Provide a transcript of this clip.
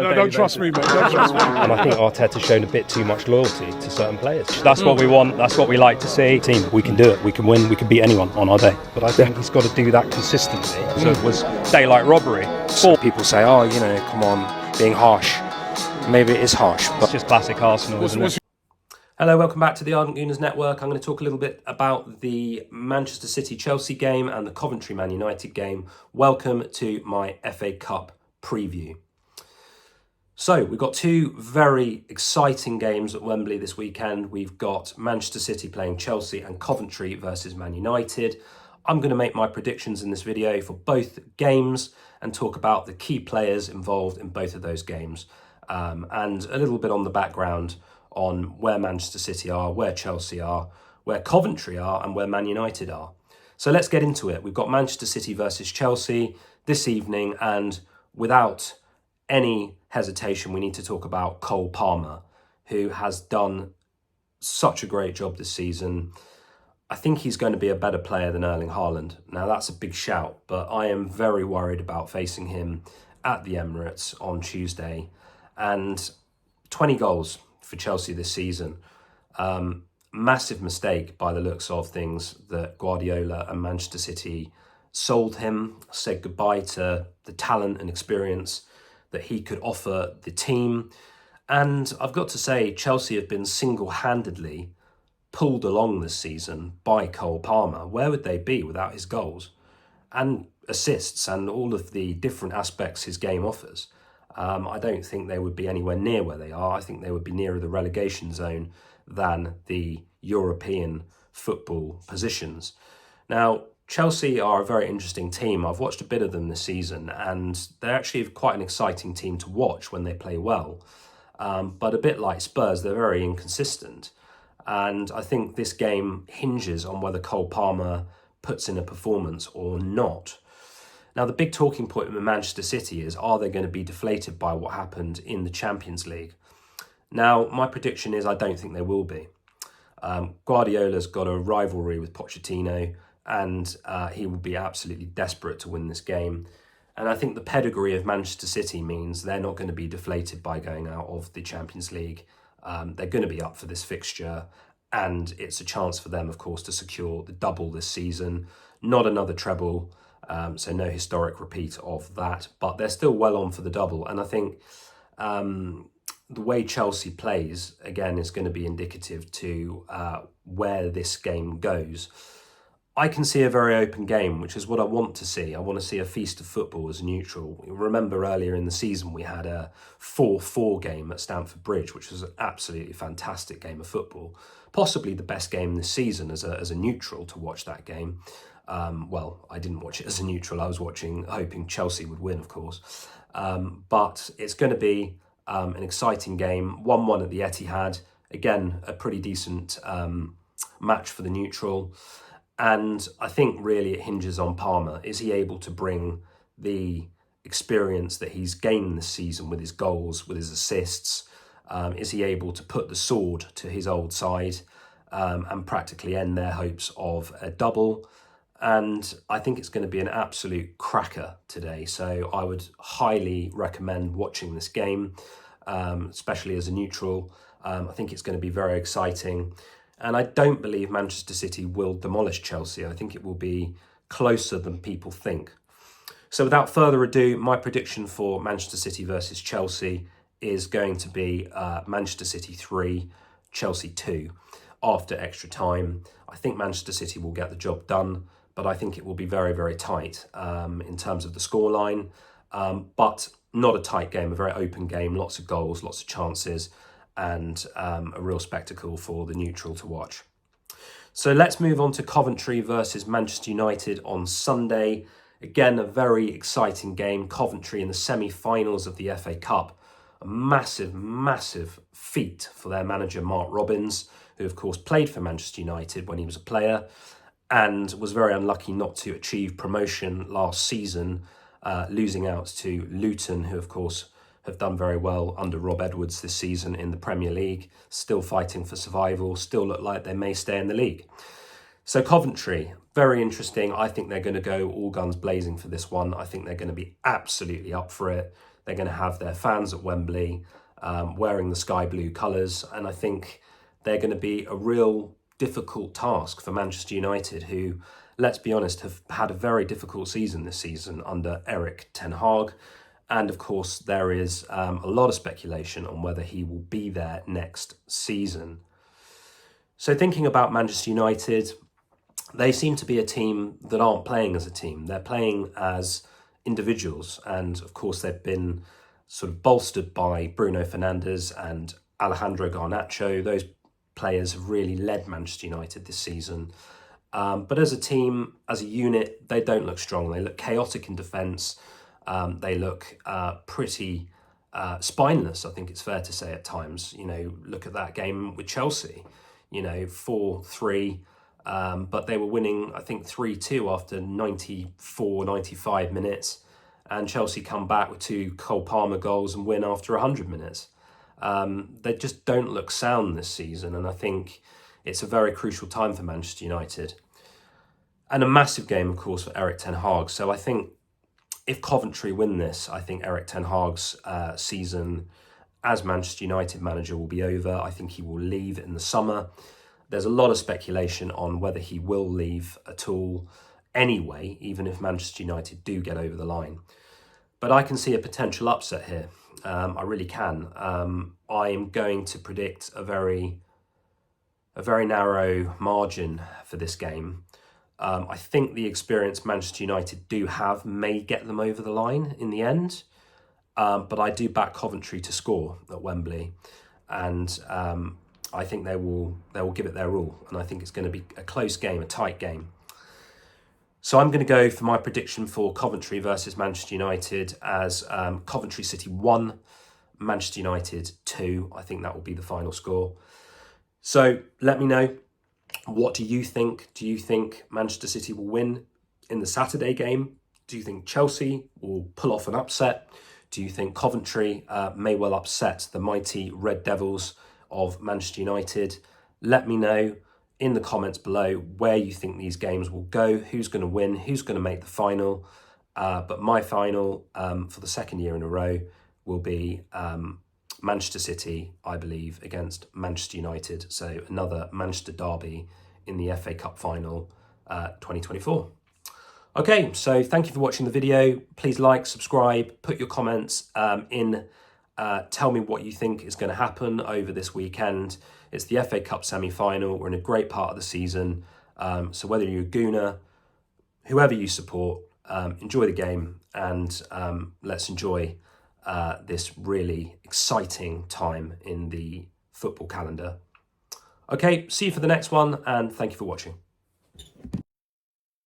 No, don't trust me, mate. Don't trust me. And I think Arteta's shown a bit too much loyalty to certain players. That's what we want. That's what we like to see. Team, we can do it. We can win. We can beat anyone on our day. But I think he's got to do that consistently. So it was daylight robbery. People say, oh, you know, come on, being harsh. Maybe it is harsh, but It's just classic Arsenal, isn't it? Hello, welcome back to the Ardent Gooners Network. I'm going to talk a little bit about the Manchester City-Chelsea game and the Coventry-Man United game. Welcome to my FA Cup preview. So, we've got two very exciting games at Wembley this weekend. We've got Manchester City playing Chelsea and Coventry versus Man United. I'm going to make my predictions in this video for both games and talk about the key players involved in both of those games. And a little bit on the background on where Manchester City are, where Chelsea are, where Coventry are, and where Man United are. So let's get into it. We've got Manchester City versus Chelsea this evening, and without any hesitation, we need to talk about Cole Palmer, who has done such a great job this season. I think he's going to be a better player than Erling Haaland. Now, that's a big shout, but I am very worried about facing him at the Emirates on Tuesday. And 20 goals for Chelsea this season. Massive mistake by the looks of things that Guardiola and Manchester City sold him, said goodbye to the talent and experience that he could offer the team. And I've got to say, Chelsea have been single-handedly pulled along this season by Cole Palmer. Where would they be without his goals and assists and all of the different aspects his game offers? I don't think they would be anywhere near where they are. I think they would be nearer the relegation zone than the European football positions. Now, Chelsea are a very interesting team. I've watched a bit of them this season, and they're actually quite an exciting team to watch when they play well. But a bit like Spurs, they're very inconsistent. And I think this game hinges on whether Cole Palmer puts in a performance or not. Now, the big talking point with Manchester City is, are they going to be deflated by what happened in the Champions League? Now, my prediction is I don't think they will be. Guardiola's got a rivalry with Pochettino, and he will be absolutely desperate to win this game. And I think the pedigree of Manchester City means they're not going to be deflated by going out of the Champions League. They're going to be up for this fixture, and it's a chance for them, of course, to secure the double this season. Not another treble. So no historic repeat of that, but they're still well on for the double. And I think the way Chelsea plays, again, is going to be indicative to where this game goes. I can see a very open game, which is what I want to see. I want to see a feast of football as a neutral. Remember earlier in the season, we had a 4-4 game at Stamford Bridge, which was an absolutely fantastic game of football. Possibly the best game this season as a neutral to watch that game. Well, I didn't watch it as a neutral. I was hoping Chelsea would win, of course. But it's going to be an exciting game. 1-1 at the Etihad. Again, a pretty decent match for the neutral. And I think really it hinges on Palmer. Is he able to bring the experience that he's gained this season with his goals, with his assists? Is he able to put the sword to his old side and practically end their hopes of a double? And I think it's going to be an absolute cracker today. So I would highly recommend watching this game, especially as a neutral. I think it's going to be very exciting. And I don't believe Manchester City will demolish Chelsea. I think it will be closer than people think. So without further ado, my prediction for Manchester City versus Chelsea is going to be Manchester City 3, Chelsea 2 after extra time. I think Manchester City will get the job done, but I think it will be very, very tight in terms of the scoreline. But not a tight game, a very open game, lots of goals, lots of chances, and a real spectacle for the neutral to watch. So let's move on to Coventry versus Manchester United on Sunday. Again, a very exciting game. Coventry in the semi-finals of the FA Cup. A massive, massive feat for their manager, Mark Robins, who of course played for Manchester United when he was a player and was very unlucky not to achieve promotion last season, losing out to Luton, who of course have done very well under Rob Edwards this season in the Premier League, still fighting for survival, still look like they may stay in the league. So Coventry, very interesting. I think they're going to go all guns blazing for this one. I think they're going to be absolutely up for it. They're going to have their fans at Wembley wearing the sky blue colours, and I think they're going to be a real difficult task for Manchester United, who, let's be honest, have had a very difficult season this season under Erik ten Hag. And of course, there is a lot of speculation on whether he will be there next season. So thinking about Manchester United, they seem to be a team that aren't playing as a team. They're playing as individuals. And of course, they've been sort of bolstered by Bruno Fernandes and Alejandro Garnacho. Those players have really led Manchester United this season. But as a team, as a unit, they don't look strong. They look chaotic in defence. They look pretty spineless, I think it's fair to say at times. You know, look at that game with Chelsea, 4-3, but they were winning, I think, 3-2 after 94, 95 minutes. And Chelsea come back with 2 Cole Palmer goals and win after 100 minutes. They just don't look sound this season, and I think it's a very crucial time for Manchester United. And a massive game, of course, for Erik ten Hag. So I think if Coventry win this, I think Erik ten Hag's season as Manchester United manager will be over. I think he will leave in the summer. There's a lot of speculation on whether he will leave at all anyway, even if Manchester United do get over the line. But I can see a potential upset here. I really can. I am going to predict a very narrow margin for this game. I think the experience Manchester United do have may get them over the line in the end, but I do back Coventry to score at Wembley, and I think they will give it their all, and I think it's going to be a close game, a tight game. So I'm going to go for my prediction for Coventry versus Manchester United as Coventry City 1, Manchester United 2. I think that will be the final score. So let me know. What do you think? Do you think Manchester City will win in the Saturday game? Do you think Chelsea will pull off an upset? Do you think Coventry may well upset the mighty Red Devils of Manchester United? Let me know in the comments below where you think these games will go, who's going to win, who's going to make the final. But my final for the second year in a row will be Manchester City, I believe, against Manchester United. So another Manchester derby in the FA Cup final 2024. Okay, so thank you for watching the video. Please like, subscribe, put your comments in. Tell me what you think is going to happen over this weekend. It's the FA Cup semi-final. We're in a great part of the season. So whether you're a Gooner, whoever you support, enjoy the game, and let's enjoy this really exciting time in the football calendar. Okay, see you for the next one, and thank you for watching.